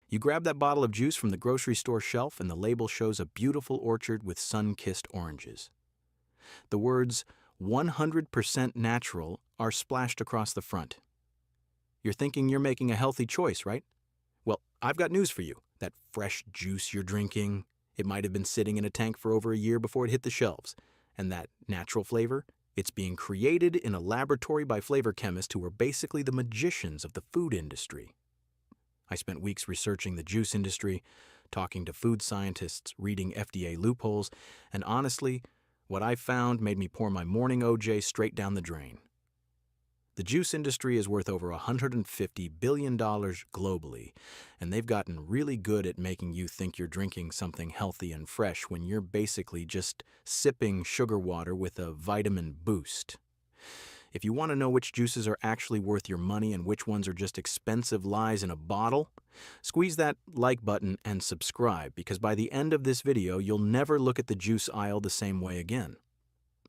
You grab that bottle of juice from the grocery store shelf and the label shows a beautiful orchard with sun-kissed oranges. The words 100% natural are splashed across the front. You're thinking you're making a healthy choice, right? Well, I've got news for you. That fresh juice you're drinking, it might have been sitting in a tank for over a year before it hit the shelves. And that natural flavor, it's being created in a laboratory by flavor chemists who are basically the magicians of the food industry. I spent weeks researching the juice industry, talking to food scientists, reading FDA loopholes, and honestly, what I found made me pour my morning OJ straight down the drain. The juice industry is worth over $150 billion globally, and they've gotten really good at making you think you're drinking something healthy and fresh when you're basically just sipping sugar water with a vitamin boost. If you want to know which juices are actually worth your money and which ones are just expensive lies in a bottle, squeeze that like button and subscribe, because by the end of this video, you'll never look at the juice aisle the same way again.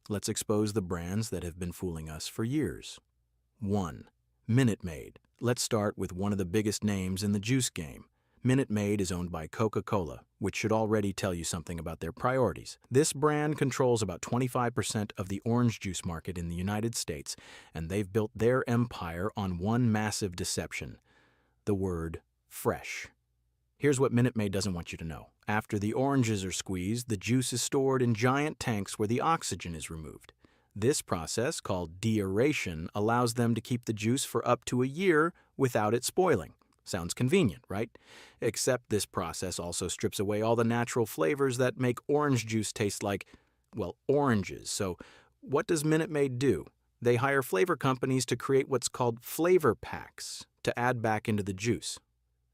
Let's expose the brands that have been fooling us for years. 1. Minute Maid. Let's start with one of the biggest names in the juice game. Minute Maid is owned by Coca-Cola, which should already tell you something about their priorities. This brand controls about 25% of the orange juice market in the United States, and they've built their empire on one massive deception: the word fresh. Here's what Minute Maid doesn't want you to know. After the oranges are squeezed, the juice is stored in giant tanks where the oxygen is removed. This process, called deaeration, allows them to keep the juice for up to a year without it spoiling. Sounds convenient, right? Except this process also strips away all the natural flavors that make orange juice taste like, well, oranges. So what does Minute Maid do? They hire flavor companies to create what's called flavor packs to add back into the juice.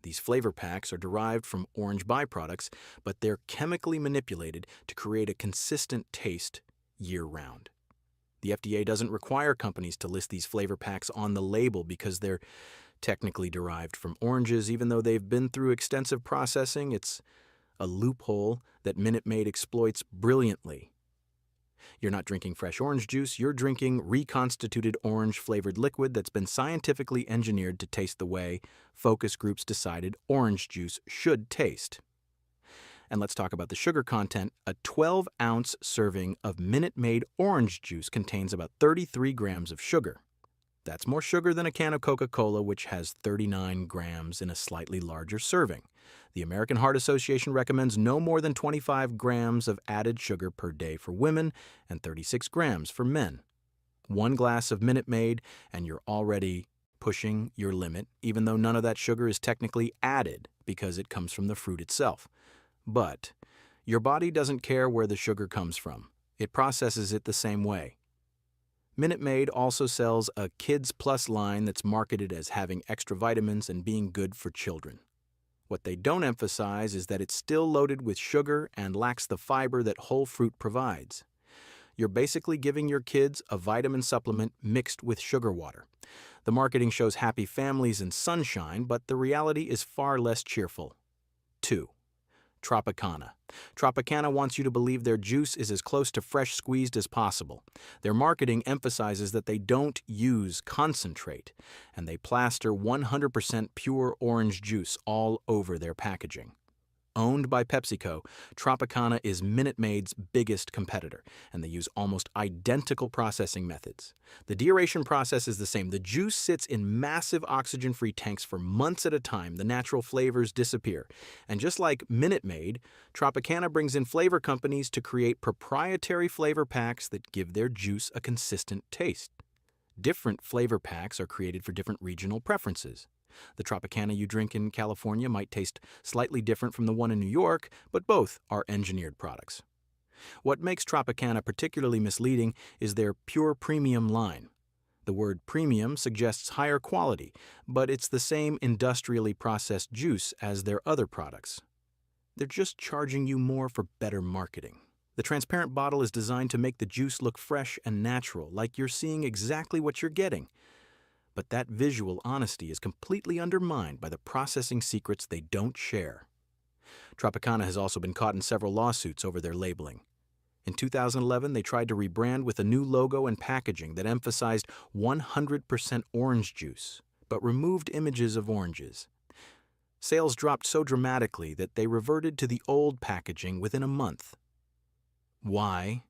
These flavor packs are derived from orange byproducts, but they're chemically manipulated to create a consistent taste year-round. The FDA doesn't require companies to list these flavor packs on the label because they're technically derived from oranges, even though they've been through extensive processing. It's a loophole that Minute Maid exploits brilliantly. You're not drinking fresh orange juice, you're drinking reconstituted orange-flavored liquid that's been scientifically engineered to taste the way focus groups decided orange juice should taste. And let's talk about the sugar content. A 12-ounce serving of Minute Maid orange juice contains about 33 grams of sugar. That's more sugar than a can of Coca-Cola, which has 39 grams in a slightly larger serving. The American Heart Association recommends no more than 25 grams of added sugar per day for women and 36 grams for men. One glass of Minute Maid, and you're already pushing your limit, even though none of that sugar is technically added because it comes from the fruit itself. But your body doesn't care where the sugar comes from. It processes it the same way. Minute Maid also sells a Kids Plus line that's marketed as having extra vitamins and being good for children. What they don't emphasize is that it's still loaded with sugar and lacks the fiber that whole fruit provides. You're basically giving your kids a vitamin supplement mixed with sugar water. The marketing shows happy families and sunshine, but the reality is far less cheerful. 2. Tropicana. Tropicana wants you to believe their juice is as close to fresh squeezed as possible. Their marketing emphasizes that they don't use concentrate, and they plaster 100% pure orange juice all over their packaging. Owned by PepsiCo, Tropicana is Minute Maid's biggest competitor, and they use almost identical processing methods. The deaeration process is the same. The juice sits in massive oxygen-free tanks for months at a time. The natural flavors disappear. And just like Minute Maid, Tropicana brings in flavor companies to create proprietary flavor packs that give their juice a consistent taste. Different flavor packs are created for different regional preferences. The Tropicana you drink in California might taste slightly different from the one in New York, but both are engineered products. What makes Tropicana particularly misleading is their pure premium line. The word premium suggests higher quality, but it's the same industrially processed juice as their other products. They're just charging you more for better marketing. The transparent bottle is designed to make the juice look fresh and natural, like you're seeing exactly what you're getting. But that visual honesty is completely undermined by the processing secrets they don't share. Tropicana has also been caught in several lawsuits over their labeling. In 2011, they tried to rebrand with a new logo and packaging that emphasized 100% orange juice, but removed images of oranges. Sales dropped so dramatically that they reverted to the old packaging within a month. Why?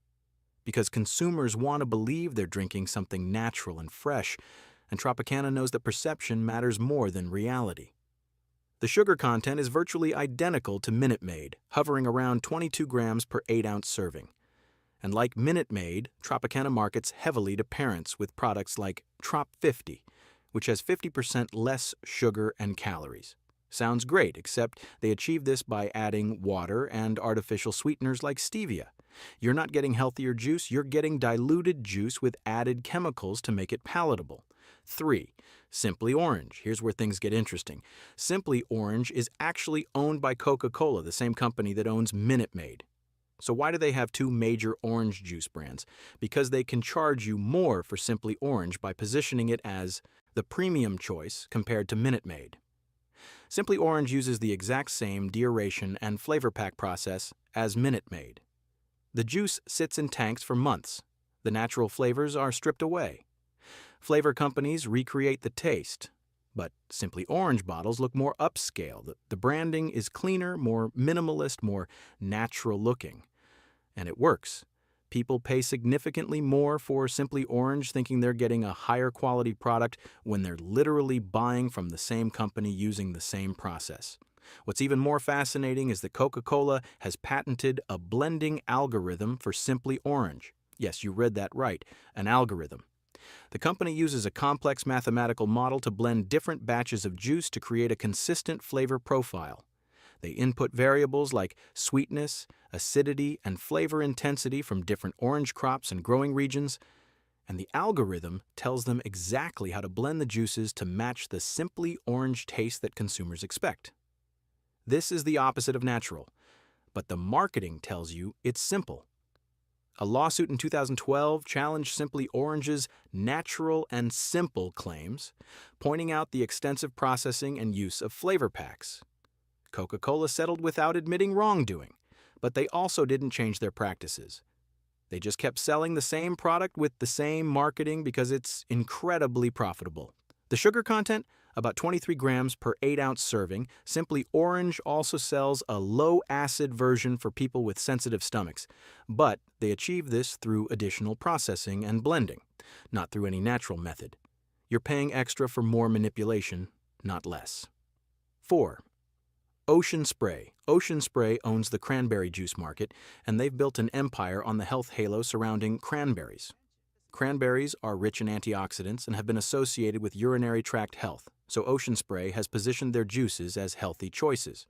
Because consumers want to believe they're drinking something natural and fresh, and Tropicana knows that perception matters more than reality. The sugar content is virtually identical to Minute Maid, hovering around 22 grams per 8-ounce serving. And like Minute Maid, Tropicana markets heavily to parents with products like Trop 50, which has 50% less sugar and calories. Sounds great, except they achieve this by adding water and artificial sweeteners like stevia. You're not getting healthier juice, you're getting diluted juice with added chemicals to make it palatable. 3. Simply Orange. Here's where things get interesting. Simply Orange is actually owned by Coca-Cola, the same company that owns Minute Maid. So why do they have two major orange juice brands? Because they can charge you more for Simply Orange by positioning it as the premium choice compared to Minute Maid. Simply Orange uses the exact same deaeration and flavor pack process as Minute Maid. The juice sits in tanks for months. The natural flavors are stripped away. Flavor companies recreate the taste, but Simply Orange bottles look more upscale. The branding is cleaner, more minimalist, more natural looking. And it works. People pay significantly more for Simply Orange thinking they're getting a higher quality product when they're literally buying from the same company using the same process. What's even more fascinating is that Coca-Cola has patented a blending algorithm for Simply Orange. Yes, you read that right, an algorithm. The company uses a complex mathematical model to blend different batches of juice to create a consistent flavor profile. They input variables like sweetness, acidity, and flavor intensity from different orange crops and growing regions, and the algorithm tells them exactly how to blend the juices to match the Simply Orange taste that consumers expect. This is the opposite of natural, but the marketing tells you it's simple. A lawsuit in 2012 challenged Simply Orange's natural and simple claims, pointing out the extensive processing and use of flavor packs. Coca-Cola settled without admitting wrongdoing, but they also didn't change their practices. They just kept selling the same product with the same marketing because it's incredibly profitable. The sugar content? About 23 grams per 8-ounce serving. Simply Orange also sells a low-acid version for people with sensitive stomachs, but they achieve this through additional processing and blending, not through any natural method. You're paying extra for more manipulation, not less. 4. Ocean Spray. Ocean Spray owns the cranberry juice market, and they've built an empire on the health halo surrounding cranberries. Cranberries are rich in antioxidants and have been associated with urinary tract health, so Ocean Spray has positioned their juices as healthy choices.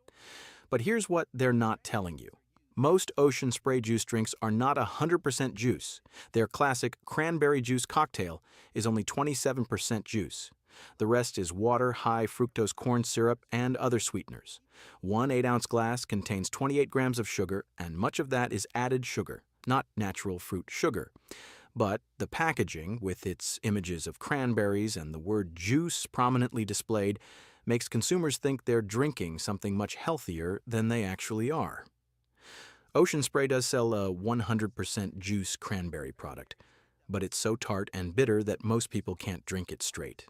But here's what they're not telling you. Most Ocean Spray juice drinks are not 100% juice. Their classic cranberry juice cocktail is only 27% juice. The rest is water, high fructose corn syrup, and other sweeteners. One 8-ounce glass contains 28 grams of sugar, and much of that is added sugar, not natural fruit sugar. But the packaging, with its images of cranberries and the word juice prominently displayed, makes consumers think they're drinking something much healthier than they actually are. Ocean Spray does sell a 100% juice cranberry product, but it's so tart and bitter that most people can't drink it straight.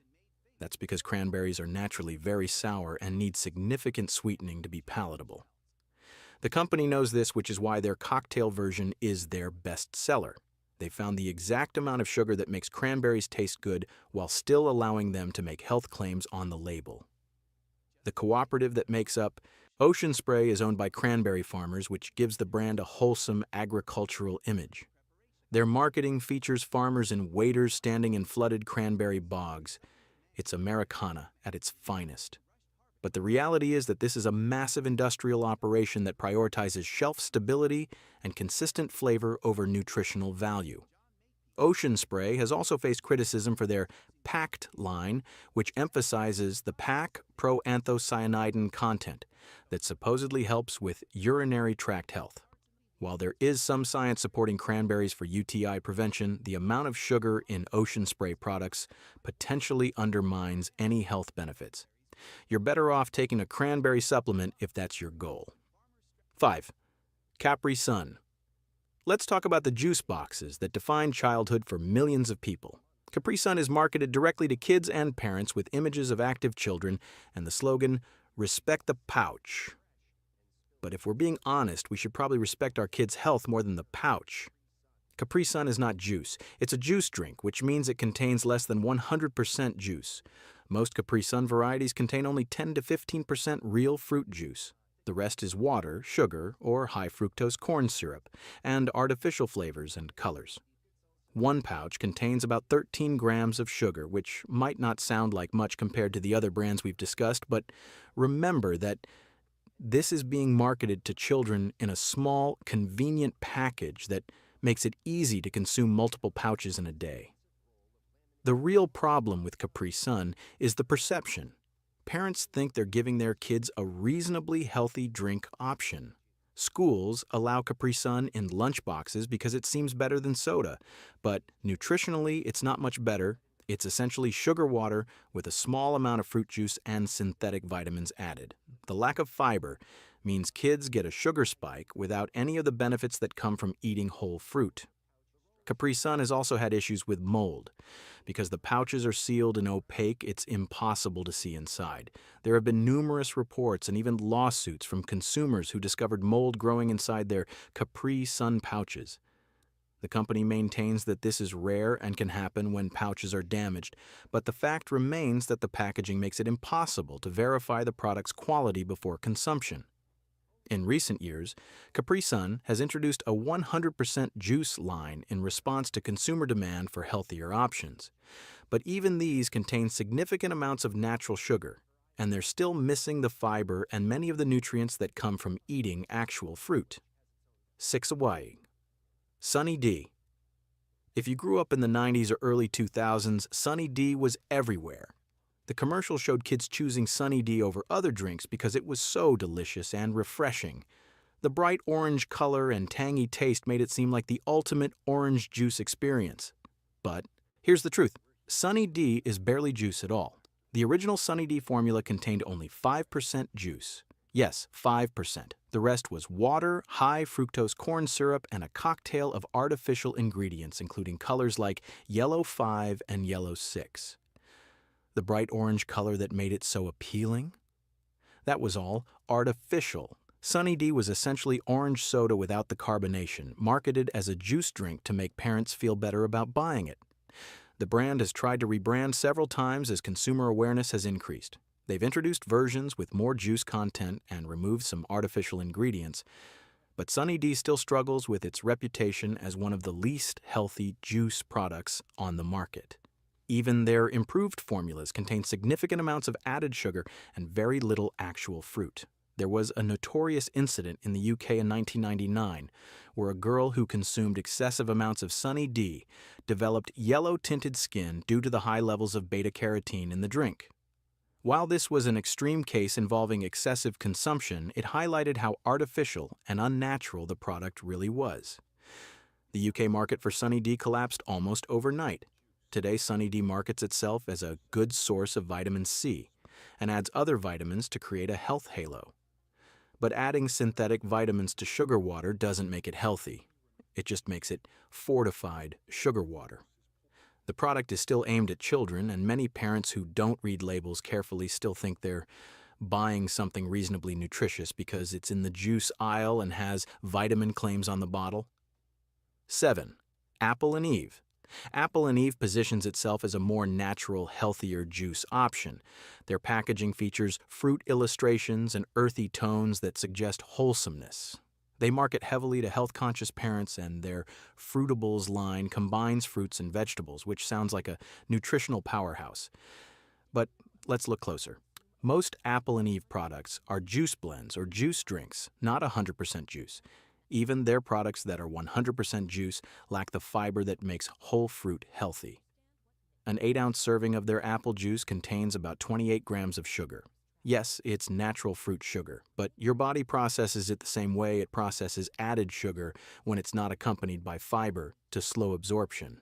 That's because cranberries are naturally very sour and need significant sweetening to be palatable. The company knows this, which is why their cocktail version is their best seller. They found the exact amount of sugar that makes cranberries taste good while still allowing them to make health claims on the label. The cooperative that makes up Ocean Spray is owned by cranberry farmers, which gives the brand a wholesome agricultural image. Their marketing features farmers in waders standing in flooded cranberry bogs. It's Americana at its finest. But the reality is that this is a massive industrial operation that prioritizes shelf stability and consistent flavor over nutritional value. Ocean Spray has also faced criticism for their PACT line, which emphasizes the PAC proanthocyanidin content that supposedly helps with urinary tract health. While there is some science supporting cranberries for UTI prevention, the amount of sugar in Ocean Spray products potentially undermines any health benefits. You're better off taking a cranberry supplement if that's your goal. 5. Capri Sun. Let's talk about the juice boxes that define childhood for millions of people. Capri Sun is marketed directly to kids and parents with images of active children and the slogan, Respect the pouch. But if we're being honest, we should probably respect our kids' health more than the pouch. Capri Sun is not juice. It's a juice drink, which means it contains less than 100% juice. Most Capri Sun varieties contain only 10 to 15% real fruit juice. The rest is water, sugar, or high fructose corn syrup, and artificial flavors and colors. One pouch contains about 13 grams of sugar, which might not sound like much compared to the other brands we've discussed, but remember that this is being marketed to children in a small, convenient package that makes it easy to consume multiple pouches in a day. The real problem with Capri Sun is the perception. Parents think they're giving their kids a reasonably healthy drink option. Schools allow Capri Sun in lunchboxes because it seems better than soda, but nutritionally it's not much better. It's essentially sugar water with a small amount of fruit juice and synthetic vitamins added. The lack of fiber means kids get a sugar spike without any of the benefits that come from eating whole fruit. Capri Sun has also had issues with mold. Because the pouches are sealed and opaque, it's impossible to see inside. There have been numerous reports and even lawsuits from consumers who discovered mold growing inside their Capri Sun pouches. The company maintains that this is rare and can happen when pouches are damaged, but the fact remains that the packaging makes it impossible to verify the product's quality before consumption. In recent years, Capri Sun has introduced a 100% juice line in response to consumer demand for healthier options. But even these contain significant amounts of natural sugar, and they're still missing the fiber and many of the nutrients that come from eating actual fruit. 6. Hawaii. Sunny D. If you grew up in the 90s or early 2000s, Sunny D was everywhere. The commercial showed kids choosing Sunny D over other drinks because it was so delicious and refreshing. The bright orange color and tangy taste made it seem like the ultimate orange juice experience. But here's the truth. Sunny D is barely juice at all. The original Sunny D formula contained only 5% juice. Yes, 5%. The rest was water, high fructose corn syrup, and a cocktail of artificial ingredients, including colors like yellow 5 and yellow 6. The bright orange color that made it so appealing? That was all artificial. Sunny D was essentially orange soda without the carbonation, marketed as a juice drink to make parents feel better about buying it. The brand has tried to rebrand several times as consumer awareness has increased. They've introduced versions with more juice content and removed some artificial ingredients, but Sunny D still struggles with its reputation as one of the least healthy juice products on the market. Even their improved formulas contain significant amounts of added sugar and very little actual fruit. There was a notorious incident in the UK in 1999 where a girl who consumed excessive amounts of Sunny D developed yellow-tinted skin due to the high levels of beta-carotene in the drink. While this was an extreme case involving excessive consumption, it highlighted how artificial and unnatural the product really was. The UK market for Sunny D collapsed almost overnight. Today, Sunny D markets itself as a good source of vitamin C and adds other vitamins to create a health halo. But adding synthetic vitamins to sugar water doesn't make it healthy. It just makes it fortified sugar water. The product is still aimed at children, and many parents who don't read labels carefully still think they're buying something reasonably nutritious because it's in the juice aisle and has vitamin claims on the bottle. 7. Apple and Eve. Apple and Eve positions itself as a more natural, healthier juice option. Their packaging features fruit illustrations and earthy tones that suggest wholesomeness. They market heavily to health-conscious parents, and their Fruitables line combines fruits and vegetables, which sounds like a nutritional powerhouse. But let's look closer. Most Apple and Eve products are juice blends or juice drinks, not 100% juice. Even their products that are 100% juice lack the fiber that makes whole fruit healthy. An 8-ounce serving of their apple juice contains about 28 grams of sugar. Yes, it's natural fruit sugar, but your body processes it the same way it processes added sugar when it's not accompanied by fiber to slow absorption.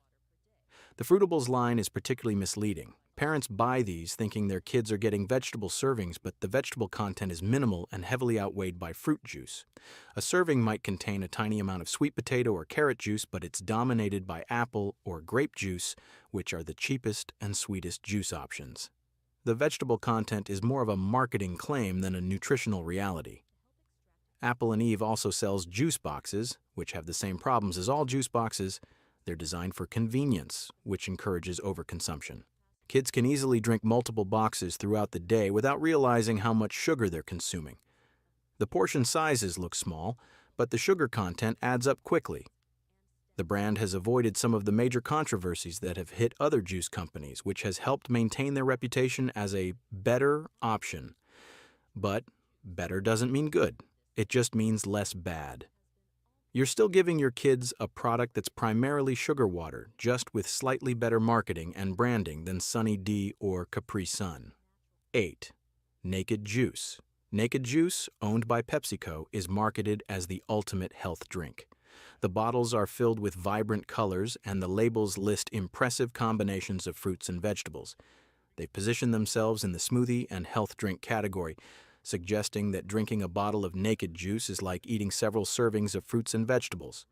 The Fruitables line is particularly misleading. Parents buy these thinking their kids are getting vegetable servings, but the vegetable content is minimal and heavily outweighed by fruit juice. A serving might contain a tiny amount of sweet potato or carrot juice, but it's dominated by apple or grape juice, which are the cheapest and sweetest juice options. The vegetable content is more of a marketing claim than a nutritional reality. Apple and Eve also sells juice boxes, which have the same problems as all juice boxes. They're designed for convenience, which encourages overconsumption. Kids can easily drink multiple boxes throughout the day without realizing how much sugar they're consuming. The portion sizes look small, but the sugar content adds up quickly. The brand has avoided some of the major controversies that have hit other juice companies, which has helped maintain their reputation as a better option. But better doesn't mean good. It just means less bad. You're still giving your kids a product that's primarily sugar water, just with slightly better marketing and branding than Sunny D or Capri Sun. 8. Naked Juice. Naked Juice, owned by PepsiCo, is marketed as the ultimate health drink. The bottles are filled with vibrant colors, and the labels list impressive combinations of fruits and vegetables. They've positioned themselves in the smoothie and health drink category, suggesting that drinking a bottle of Naked Juice is like eating several servings of fruits and vegetables.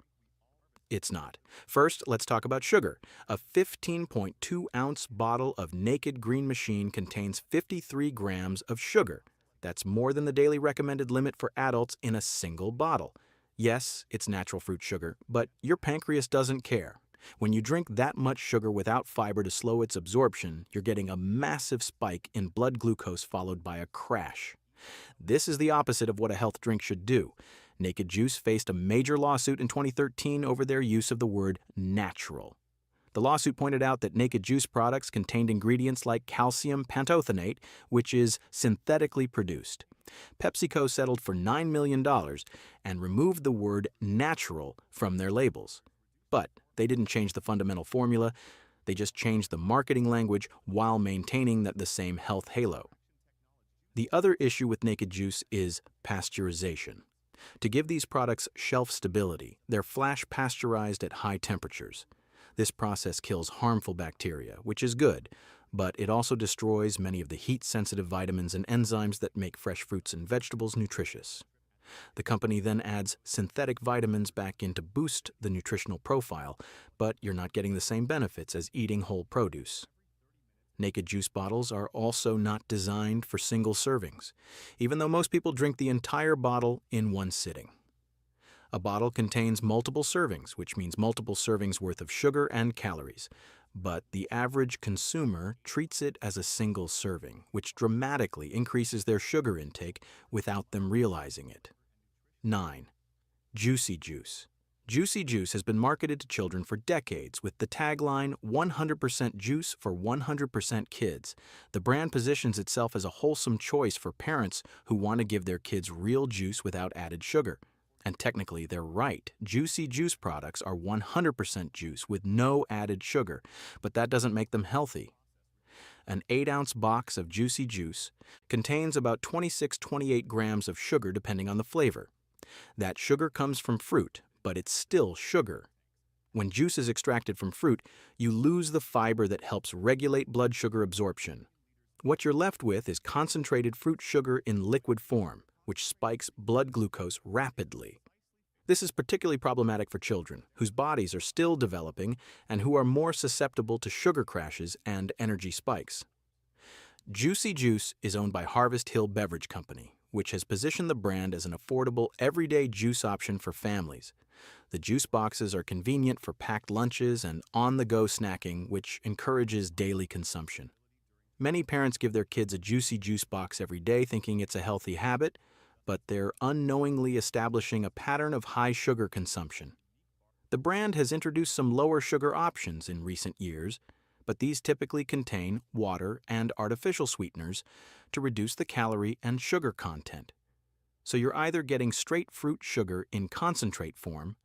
It's not. First, let's talk about sugar. A 15.2-ounce bottle of Naked Green Machine contains 53 grams of sugar. That's more than the daily recommended limit for adults in a single bottle. Yes, it's natural fruit sugar, but your pancreas doesn't care. When you drink that much sugar without fiber to slow its absorption, you're getting a massive spike in blood glucose followed by a crash. This is the opposite of what a health drink should do. Naked Juice faced a major lawsuit in 2013 over their use of the word natural. The lawsuit pointed out that Naked Juice products contained ingredients like calcium pantothenate, which is synthetically produced. PepsiCo settled for $9 million and removed the word natural from their labels. But they didn't change the fundamental formula. They just changed the marketing language while maintaining the same health halo. The other issue with Naked Juice is pasteurization. To give these products shelf stability, they're flash pasteurized at high temperatures. This process kills harmful bacteria, which is good, but it also destroys many of the heat-sensitive vitamins and enzymes that make fresh fruits and vegetables nutritious. The company then adds synthetic vitamins back in to boost the nutritional profile, but you're not getting the same benefits as eating whole produce. Naked Juice bottles are also not designed for single servings, even though most people drink the entire bottle in one sitting. A bottle contains multiple servings, which means multiple servings worth of sugar and calories, but the average consumer treats it as a single serving, which dramatically increases their sugar intake without them realizing it. 9. Juicy Juice. Juicy Juice has been marketed to children for decades with the tagline 100% juice for 100% kids. The brand positions itself as a wholesome choice for parents who want to give their kids real juice without added sugar. And technically, they're right. Juicy Juice products are 100% juice with no added sugar, but that doesn't make them healthy. An 8-ounce box of Juicy Juice contains about 26-28 grams of sugar depending on the flavor. That sugar comes from fruit, but it's still sugar. When juice is extracted from fruit, you lose the fiber that helps regulate blood sugar absorption. What you're left with is concentrated fruit sugar in liquid form, which spikes blood glucose rapidly. This is particularly problematic for children, whose bodies are still developing and who are more susceptible to sugar crashes and energy spikes. Juicy Juice is owned by Harvest Hill Beverage Company, which has positioned the brand as an affordable, everyday juice option for families. The juice boxes are convenient for packed lunches and on-the-go snacking, which encourages daily consumption. Many parents give their kids a Juicy Juice box every day thinking it's a healthy habit, but they're unknowingly establishing a pattern of high sugar consumption. The brand has introduced some lower sugar options in recent years, but these typically contain water and artificial sweeteners to reduce the calorie and sugar content. So you're either getting straight fruit sugar in concentrate form,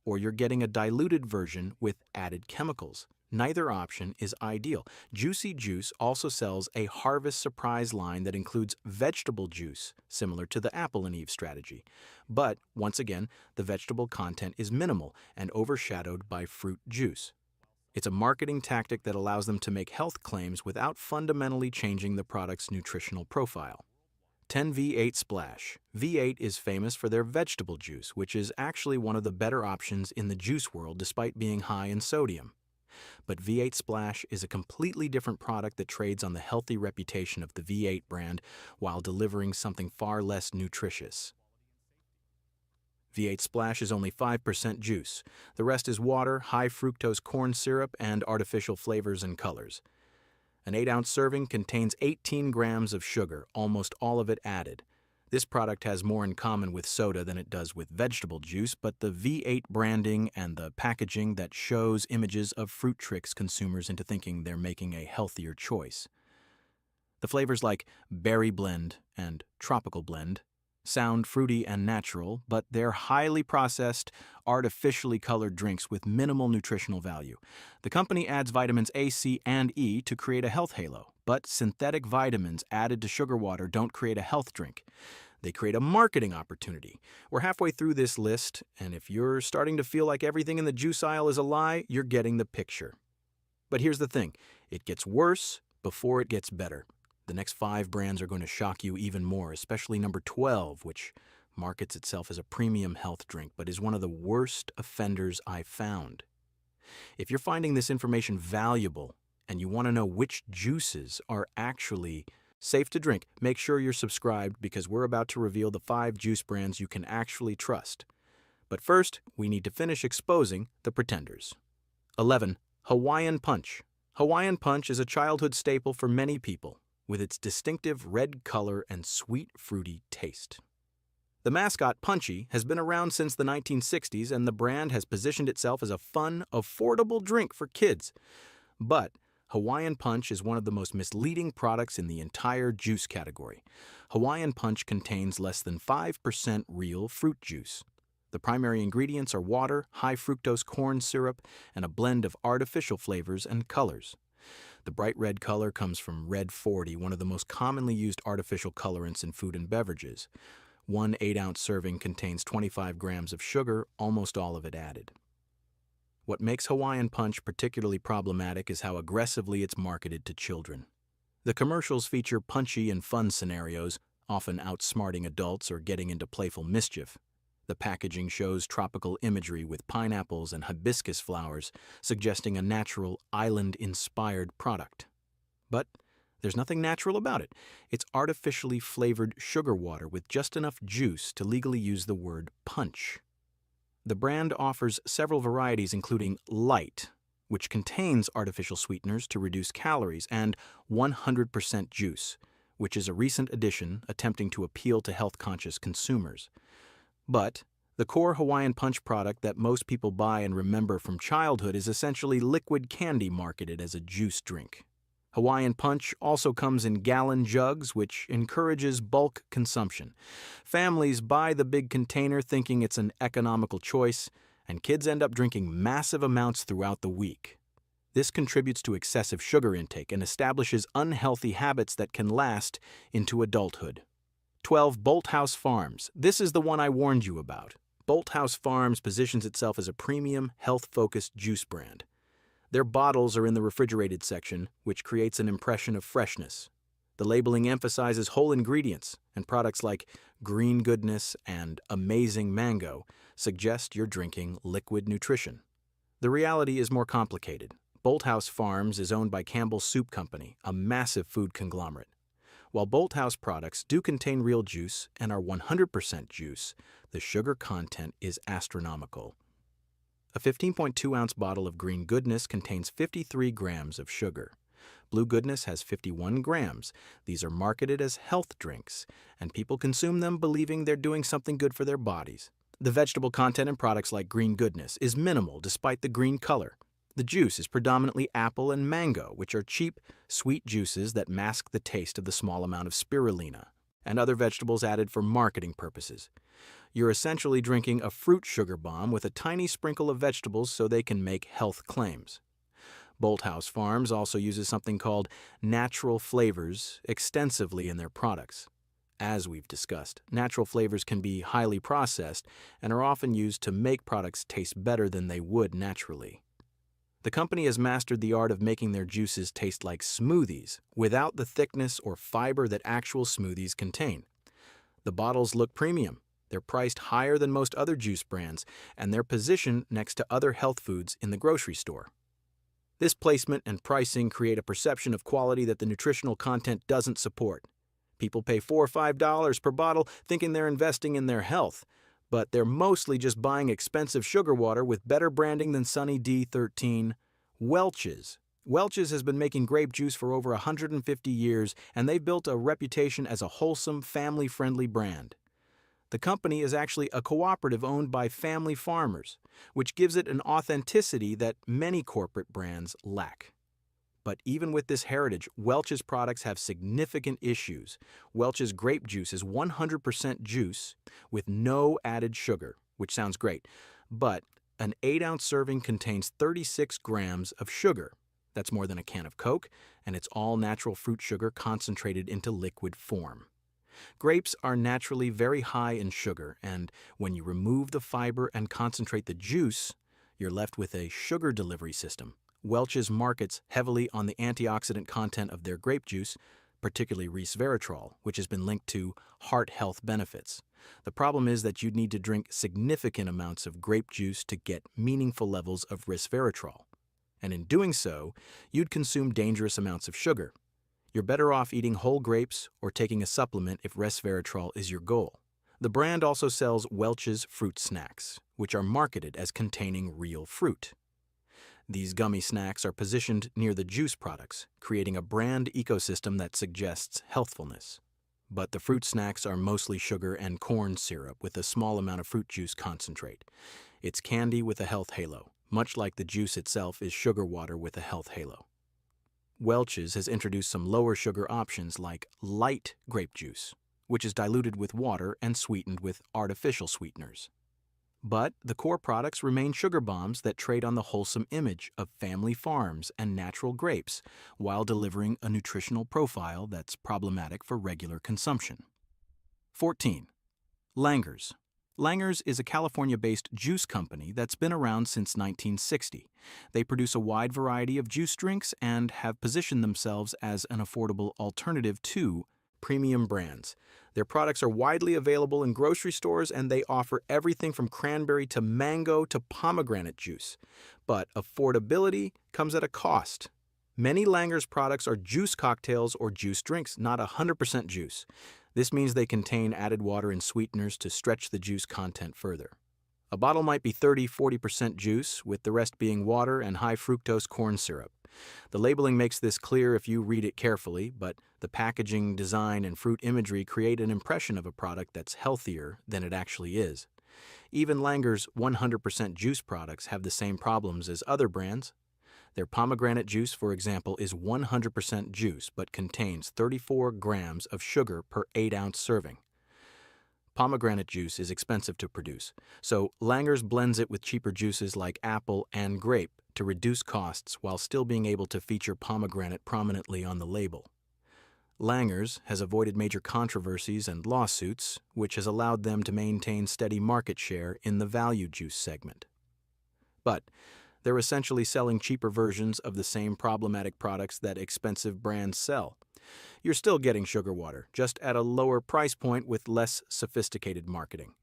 or you're getting a diluted version with added chemicals. Neither option is ideal. Juicy Juice also sells a Harvest Surprise line that includes vegetable juice, similar to the Apple and Eve strategy. But, once again, the vegetable content is minimal and overshadowed by fruit juice. It's a marketing tactic that allows them to make health claims without fundamentally changing the product's nutritional profile. 10 V8 Splash. V8 is famous for their vegetable juice, which is actually one of the better options in the juice world despite being high in sodium. But V8 Splash is a completely different product that trades on the healthy reputation of the V8 brand while delivering something far less nutritious. V8 Splash is only 5% juice. The rest is water, high fructose corn syrup, and artificial flavors and colors. An 8-ounce serving contains 18 grams of sugar, almost all of it added. This product has more in common with soda than it does with vegetable juice, but the V8 branding and the packaging that shows images of fruit tricks consumers into thinking they're making a healthier choice. The flavors like Berry Blend and Tropical Blend sound fruity and natural, but they're highly processed, artificially colored drinks with minimal nutritional value. The company adds vitamins A, C, and E to create a health halo, but synthetic vitamins added to sugar water don't create a health drink. They create a marketing opportunity. We're halfway through this list, and if you're starting to feel like everything in the juice aisle is a lie, you're getting the picture. But here's the thing, it gets worse before it gets better. The next 5 brands are going to shock you even more, especially number 12, which markets itself as a premium health drink, but is one of the worst offenders I've found. If you're finding this information valuable and you want to know which juices are actually safe to drink, make sure you're subscribed because we're about to reveal the 5 juice brands you can actually trust. But first, we need to finish exposing the pretenders. 11. Hawaiian Punch. Hawaiian Punch is a childhood staple for many people, with its distinctive red color and sweet, fruity taste. The mascot Punchy has been around since the 1960s, and the brand has positioned itself as a fun, affordable drink for kids. But Hawaiian Punch is one of the most misleading products in the entire juice category. Hawaiian Punch contains less than 5% real fruit juice. The primary ingredients are water, high fructose corn syrup, and a blend of artificial flavors and colors. The bright red color comes from Red 40, one of the most commonly used artificial colorants in food and beverages. One 8-ounce serving contains 25 grams of sugar, almost all of it added. What makes Hawaiian Punch particularly problematic is how aggressively it's marketed to children. The commercials feature punchy and fun scenarios, often outsmarting adults or getting into playful mischief. The packaging shows tropical imagery with pineapples and hibiscus flowers, suggesting a natural, island-inspired product. But there's nothing natural about it. It's artificially flavored sugar water with just enough juice to legally use the word punch. The brand offers several varieties including Light, which contains artificial sweeteners to reduce calories, and 100% juice, which is a recent addition attempting to appeal to health-conscious consumers. But the core Hawaiian Punch product that most people buy and remember from childhood is essentially liquid candy marketed as a juice drink. Hawaiian Punch also comes in gallon jugs, which encourages bulk consumption. Families buy the big container thinking it's an economical choice, and kids end up drinking massive amounts throughout the week. This contributes to excessive sugar intake and establishes unhealthy habits that can last into adulthood. 12. Bolthouse Farms. This is the one I warned you about. Bolthouse Farms positions itself as a premium, health-focused juice brand. Their bottles are in the refrigerated section, which creates an impression of freshness. The labeling emphasizes whole ingredients, and products like Green Goodness and Amazing Mango suggest you're drinking liquid nutrition. The reality is more complicated. Bolthouse Farms is owned by Campbell's Soup Company, a massive food conglomerate. While Bolthouse products do contain real juice and are 100% juice, the sugar content is astronomical. A 15.2-ounce bottle of Green Goodness contains 53 grams of sugar. Blue Goodness has 51 grams. These are marketed as health drinks, and people consume them believing they're doing something good for their bodies. The vegetable content in products like Green Goodness is minimal despite the green color. The juice is predominantly apple and mango, which are cheap, sweet juices that mask the taste of the small amount of spirulina and other vegetables added for marketing purposes. You're essentially drinking a fruit sugar bomb with a tiny sprinkle of vegetables so they can make health claims. Bolthouse Farms also uses something called natural flavors extensively in their products. As we've discussed, natural flavors can be highly processed and are often used to make products taste better than they would naturally. The company has mastered the art of making their juices taste like smoothies without the thickness or fiber that actual smoothies contain. The bottles look premium. They're priced higher than most other juice brands, and they're positioned next to other health foods in the grocery store. This placement and pricing create a perception of quality that the nutritional content doesn't support. People pay $4 or $5 per bottle thinking they're investing in their health, but they're mostly just buying expensive sugar water with better branding than Sunny D13. Welch's. Welch's has been making grape juice for over 150 years, and they've built a reputation as a wholesome, family-friendly brand. The company is actually a cooperative owned by family farmers, which gives it an authenticity that many corporate brands lack. But even with this heritage, Welch's products have significant issues. Welch's grape juice is 100% juice with no added sugar, which sounds great, but an 8-ounce serving contains 36 grams of sugar. That's more than a can of Coke, and it's all natural fruit sugar concentrated into liquid form. Grapes are naturally very high in sugar, and when you remove the fiber and concentrate the juice, you're left with a sugar delivery system. Welch's markets heavily on the antioxidant content of their grape juice, particularly resveratrol, which has been linked to heart health benefits. The problem is that you'd need to drink significant amounts of grape juice to get meaningful levels of resveratrol. And in doing so, you'd consume dangerous amounts of sugar. You're better off eating whole grapes or taking a supplement if resveratrol is your goal. The brand also sells Welch's fruit snacks, which are marketed as containing real fruit. These gummy snacks are positioned near the juice products, creating a brand ecosystem that suggests healthfulness. But the fruit snacks are mostly sugar and corn syrup with a small amount of fruit juice concentrate. It's candy with a health halo, much like the juice itself is sugar water with a health halo. Welch's has introduced some lower sugar options like light grape juice, which is diluted with water and sweetened with artificial sweeteners. But the core products remain sugar bombs that trade on the wholesome image of family farms and natural grapes while delivering a nutritional profile that's problematic for regular consumption. 14. Langer's. Langer's is a California-based juice company that's been around since 1960. They produce a wide variety of juice drinks and have positioned themselves as an affordable alternative to premium brands. Their products are widely available in grocery stores, and they offer everything from cranberry to mango to pomegranate juice. But affordability comes at a cost. Many Langer's products are juice cocktails or juice drinks, not 100% juice. This means they contain added water and sweeteners to stretch the juice content further. A bottle might be 30–40% juice, with the rest being water and high fructose corn syrup. The labeling makes this clear if you read it carefully, but the packaging, design, and fruit imagery create an impression of a product that's healthier than it actually is. Even Langer's 100% juice products have the same problems as other brands. Their pomegranate juice, for example, is 100% juice but contains 34 grams of sugar per 8-ounce serving. Pomegranate juice is expensive to produce, so Langer's blends it with cheaper juices like apple and grape to reduce costs while still being able to feature pomegranate prominently on the label. Langer's has avoided major controversies and lawsuits, which has allowed them to maintain steady market share in the value juice segment. But they're essentially selling cheaper versions of the same problematic products that expensive brands sell. You're still getting sugar water, just at a lower price point with less sophisticated marketing.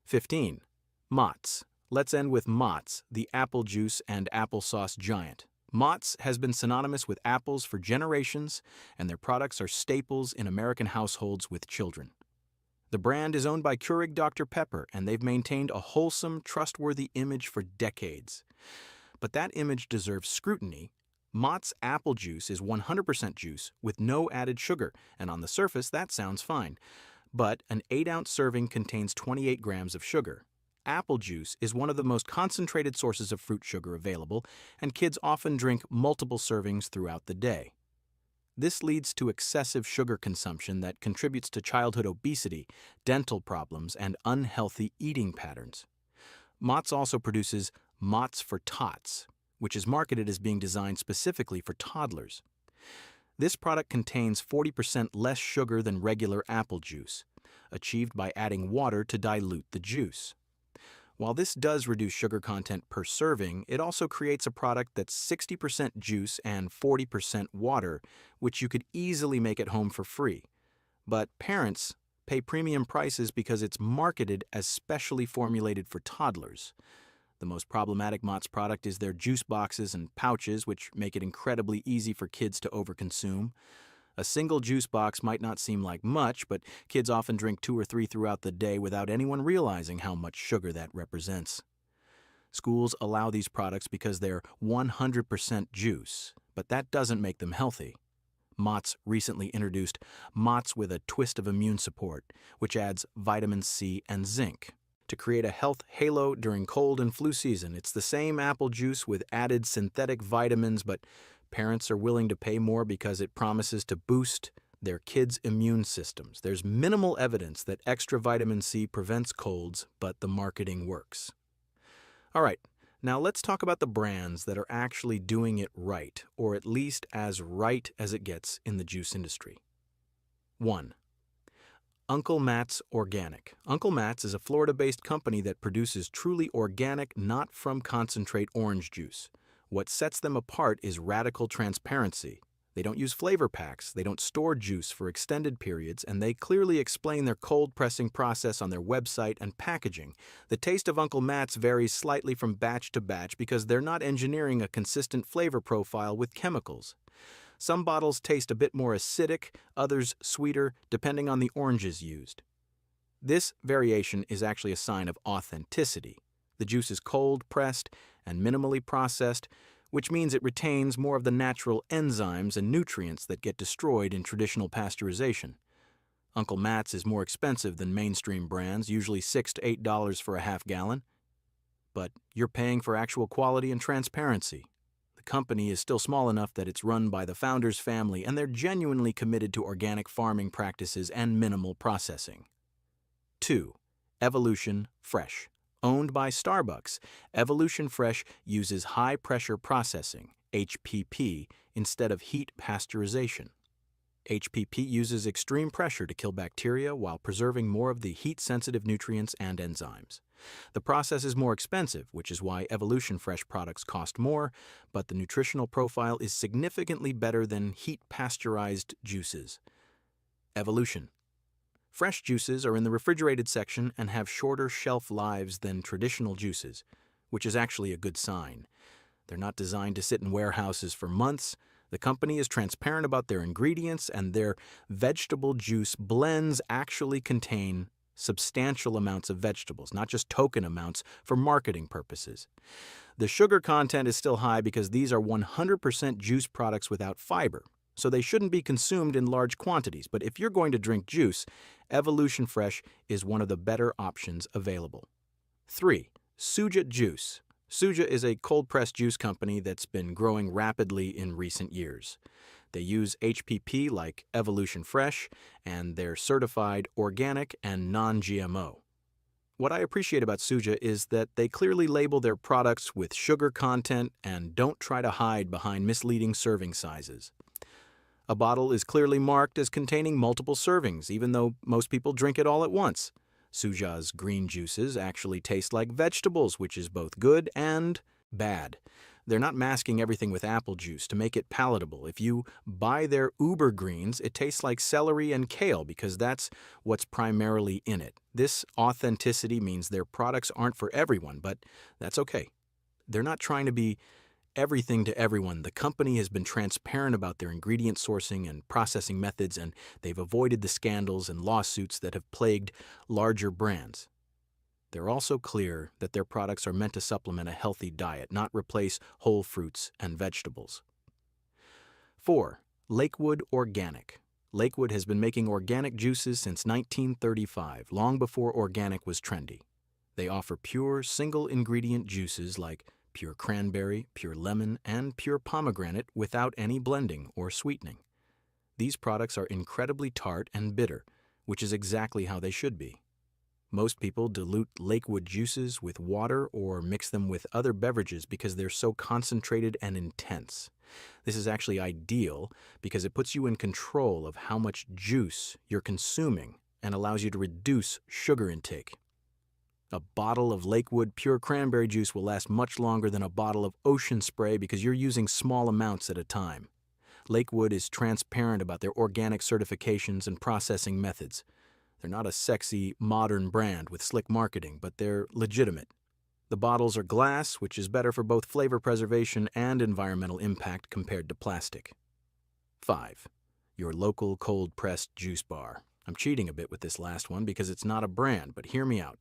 15. Mott's. Let's end with Mott's, the apple juice and applesauce giant. Mott's has been synonymous with apples for generations, and their products are staples in American households with children. The brand is owned by Keurig Dr. Pepper, and they've maintained a wholesome, trustworthy image for decades. But that image deserves scrutiny. Mott's apple juice is 100% juice with no added sugar, and on the surface that sounds fine. But an 8-ounce serving contains 28 grams of sugar. Apple juice is one of the most concentrated sources of fruit sugar available, and kids often drink multiple servings throughout the day. This leads to excessive sugar consumption that contributes to childhood obesity, dental problems, and unhealthy eating patterns. Mott's also produces Mott's for Tots, which is marketed as being designed specifically for toddlers. This product contains 40% less sugar than regular apple juice, achieved by adding water to dilute the juice. While this does reduce sugar content per serving, it also creates a product that's 60% juice and 40% water, which you could easily make at home for free. But parents pay premium prices because it's marketed as specially formulated for toddlers. The most problematic Mott's product is their juice boxes and pouches, which make it incredibly easy for kids to overconsume. A single juice box might not seem like much, but kids often drink 2 or 3 throughout the day without anyone realizing how much sugar that represents. Schools allow these products because they're 100% juice, but that doesn't make them healthy. Mott's recently introduced Mott's with a twist of immune support, which adds vitamin C and zinc to create a health halo during cold and flu season. It's the same apple juice with added synthetic vitamins, but parents are willing to pay more because it promises to boost their kids' immune systems. There's minimal evidence that extra vitamin C prevents colds, but the marketing works. All right, now let's talk about the brands that are actually doing it right, or at least as right as it gets in the juice industry. 1. Uncle Matt's Organic. Uncle Matt's is a Florida-based company that produces truly organic, not from concentrate orange juice. What sets them apart is radical transparency. They don't use flavor packs, they don't store juice for extended periods, and they clearly explain their cold pressing process on their website and packaging. The taste of Uncle Matt's varies slightly from batch to batch because they're not engineering a consistent flavor profile with chemicals. Some bottles taste a bit more acidic, others sweeter, depending on the oranges used. This variation is actually a sign of authenticity. The juice is cold pressed and minimally processed, which means it retains more of the natural enzymes and nutrients that get destroyed in traditional pasteurization. Uncle Matt's is more expensive than mainstream brands, usually $6 to $8 for a half gallon. But you're paying for actual quality and transparency. The company is still small enough that it's run by the founder's family, and they're genuinely committed to organic farming practices and minimal processing. 2. Evolution Fresh. Owned by Starbucks, Evolution Fresh uses high-pressure processing, HPP, instead of heat pasteurization. HPP uses extreme pressure to kill bacteria while preserving more of the heat-sensitive nutrients and enzymes. The process is more expensive, which is why Evolution Fresh products cost more, but the nutritional profile is significantly better than heat-pasteurized juices. Evolution. Fresh juices are in the refrigerated section and have shorter shelf lives than traditional juices, which is actually a good sign. They're not designed to sit in warehouses for months. The company is transparent about their ingredients, and their vegetable juice blends actually contain substantial amounts of vegetables, not just token amounts for marketing purposes. The sugar content is still high because these are 100% juice products without fiber, so they shouldn't be consumed in large quantities. But if you're going to drink juice, Evolution Fresh is one of the better options available. 3. Suja Juice. Suja is a cold-pressed juice company that's been growing rapidly in recent years. They use HPP like Evolution Fresh, and they're certified organic and non-GMO. What I appreciate about Suja is that they clearly label their products with sugar content and don't try to hide behind misleading serving sizes. A bottle is clearly marked as containing multiple servings, even though most people drink it all at once. Suja's green juices actually taste like vegetables, which is both good and bad. They're not masking everything with apple juice to make it palatable. If you buy their Uber greens, it tastes like celery and kale because that's what's primarily in it. This authenticity means their products aren't for everyone, but that's okay. They're not trying to be everything to everyone. The company has been transparent about their ingredient sourcing and processing methods, and they've avoided the scandals and lawsuits that have plagued larger brands. They're also clear that their products are meant to supplement a healthy diet, not replace whole fruits and vegetables. 4. Lakewood Organic. Lakewood has been making organic juices since 1935, long before organic was trendy. They offer pure, single-ingredient juices like pure cranberry, pure lemon, and pure pomegranate without any blending or sweetening. These products are incredibly tart and bitter, which is exactly how they should be. Most people dilute Lakewood juices with water or mix them with other beverages because they're so concentrated and intense. This is actually ideal because it puts you in control of how much juice you're consuming and allows you to reduce sugar intake. A bottle of Lakewood pure cranberry juice will last much longer than a bottle of Ocean Spray because you're using small amounts at a time. Lakewood is transparent about their organic certifications and processing methods. They're not a sexy, modern brand with slick marketing, but they're legitimate. The bottles are glass, which is better for both flavor preservation and environmental impact compared to plastic. 5. Your local cold-pressed juice bar. I'm cheating a bit with this last one because it's not a brand, but hear me out.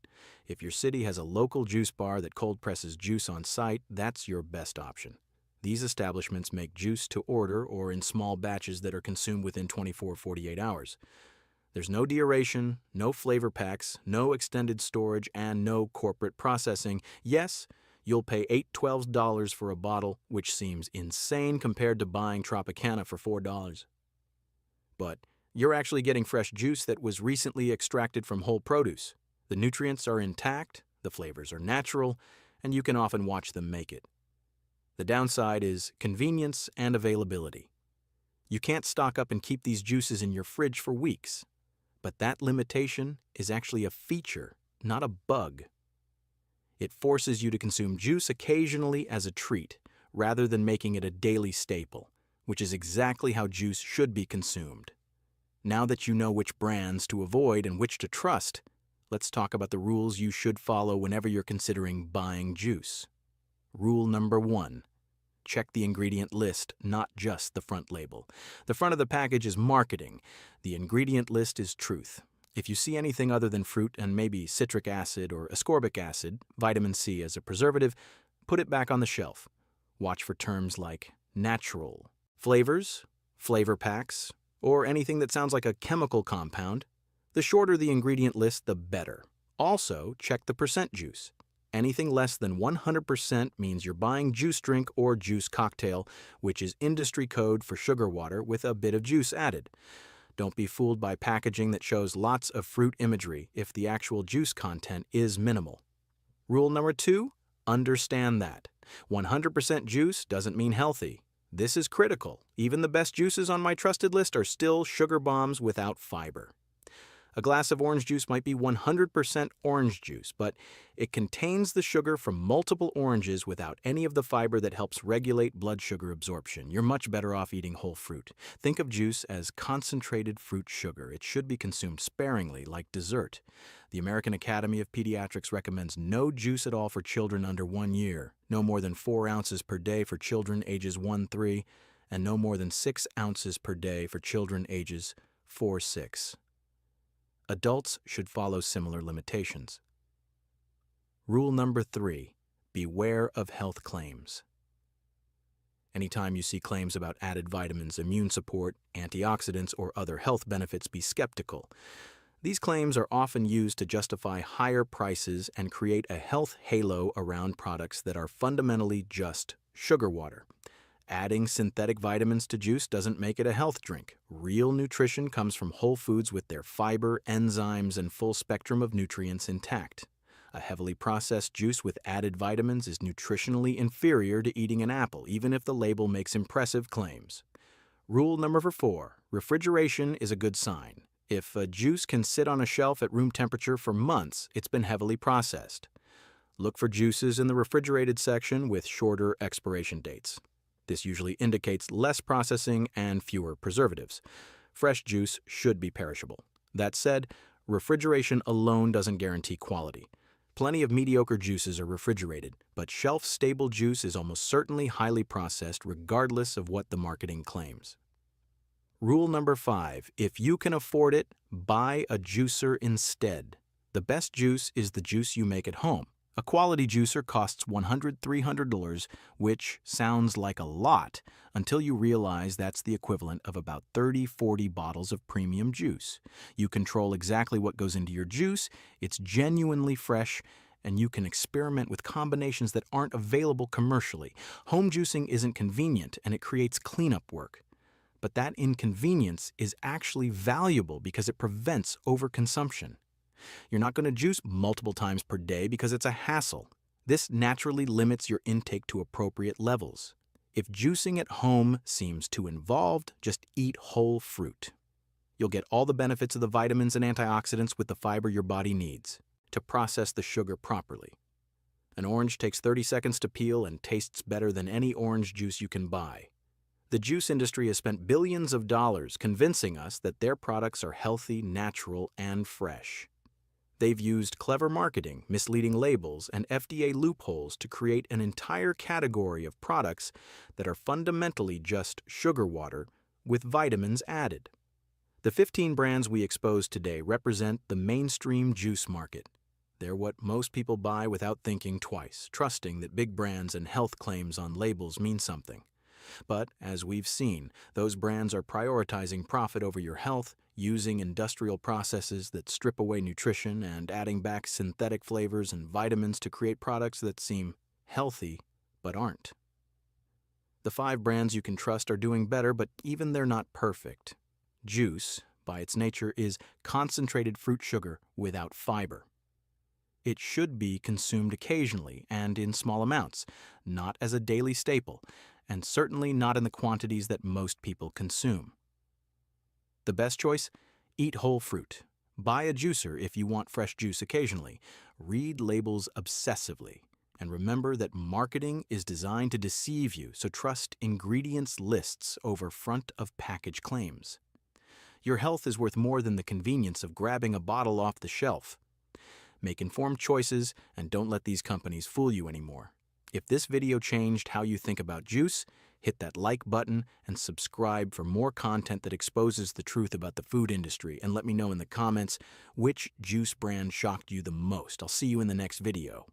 If your city has a local juice bar that cold presses juice on site, that's your best option. These establishments make juice to order or in small batches that are consumed within 24-48 hours. There's no deaeration, no flavor packs, no extended storage, and no corporate processing. Yes, you'll pay $8-12 for a bottle, which seems insane compared to buying Tropicana for $4. But you're actually getting fresh juice that was recently extracted from whole produce. The nutrients are intact, the flavors are natural, and you can often watch them make it. The downside is convenience and availability. You can't stock up and keep these juices in your fridge for weeks. But that limitation is actually a feature, not a bug. It forces you to consume juice occasionally as a treat, rather than making it a daily staple, which is exactly how juice should be consumed. Now that you know which brands to avoid and which to trust, let's talk about the rules you should follow whenever you're considering buying juice. Rule number 1. Check the ingredient list, not just the front label. The front of the package is marketing. The ingredient list is truth. If you see anything other than fruit and maybe citric acid or ascorbic acid, vitamin C as a preservative, put it back on the shelf. Watch for terms like natural, flavors, flavor packs, or anything that sounds like a chemical compound. The shorter the ingredient list, the better. Also, check the percent juice. Anything less than 100% means you're buying juice drink or juice cocktail, which is industry code for sugar water with a bit of juice added. Don't be fooled by packaging that shows lots of fruit imagery if the actual juice content is minimal. Rule number 2, understand that 100% juice doesn't mean healthy. This is critical. Even the best juices on my trusted list are still sugar bombs without fiber. A glass of orange juice might be 100% orange juice, but it contains the sugar from multiple oranges without any of the fiber that helps regulate blood sugar absorption. You're much better off eating whole fruit. Think of juice as concentrated fruit sugar. It should be consumed sparingly, like dessert. The American Academy of Pediatrics recommends no juice at all for children under 1 year, no more than 4 ounces per day for children ages 1-3, and no more than 6 ounces per day for children ages 4-6. Adults should follow similar limitations. Rule number 3, beware of health claims. Anytime you see claims about added vitamins, immune support, antioxidants, or other health benefits, be skeptical. These claims are often used to justify higher prices and create a health halo around products that are fundamentally just sugar water. Adding synthetic vitamins to juice doesn't make it a health drink. Real nutrition comes from whole foods with their fiber, enzymes, and full spectrum of nutrients intact. A heavily processed juice with added vitamins is nutritionally inferior to eating an apple, even if the label makes impressive claims. Rule number 4, refrigeration is a good sign. If a juice can sit on a shelf at room temperature for months, it's been heavily processed. Look for juices in the refrigerated section with shorter expiration dates. This usually indicates less processing and fewer preservatives. Fresh juice should be perishable. That said, refrigeration alone doesn't guarantee quality. Plenty of mediocre juices are refrigerated, but shelf-stable juice is almost certainly highly processed regardless of what the marketing claims. Rule number 5, if you can afford it, buy a juicer instead. The best juice is the juice you make at home. A quality juicer costs $100-300, which sounds like a lot until you realize that's the equivalent of about 30-40 bottles of premium juice. You control exactly what goes into your juice, it's genuinely fresh, and you can experiment with combinations that aren't available commercially. Home juicing isn't convenient, and it creates cleanup work. But that inconvenience is actually valuable because it prevents overconsumption. You're not going to juice multiple times per day because it's a hassle. This naturally limits your intake to appropriate levels. If juicing at home seems too involved, just eat whole fruit. You'll get all the benefits of the vitamins and antioxidants with the fiber your body needs to process the sugar properly. An orange takes 30 seconds to peel and tastes better than any orange juice you can buy. The juice industry has spent billions of dollars convincing us that their products are healthy, natural, and fresh. They've used clever marketing, misleading labels, and FDA loopholes to create an entire category of products that are fundamentally just sugar water with vitamins added. The 15 brands we expose today represent the mainstream juice market. They're what most people buy without thinking twice, trusting that big brands and health claims on labels mean something. But, as we've seen, those brands are prioritizing profit over your health, using industrial processes that strip away nutrition and adding back synthetic flavors and vitamins to create products that seem healthy but aren't. The 5 brands you can trust are doing better, but even they're not perfect. Juice, by its nature, is concentrated fruit sugar without fiber. It should be consumed occasionally and in small amounts, not as a daily staple, and certainly not in the quantities that most people consume. The best choice? Eat whole fruit. Buy a juicer if you want fresh juice occasionally. Read labels obsessively. And remember that marketing is designed to deceive you, so trust ingredients lists over front-of-package claims. Your health is worth more than the convenience of grabbing a bottle off the shelf. Make informed choices and don't let these companies fool you anymore. If this video changed how you think about juice, hit that like button and subscribe for more content that exposes the truth about the food industry, and let me know in the comments which juice brand shocked you the most. I'll see you in the next video.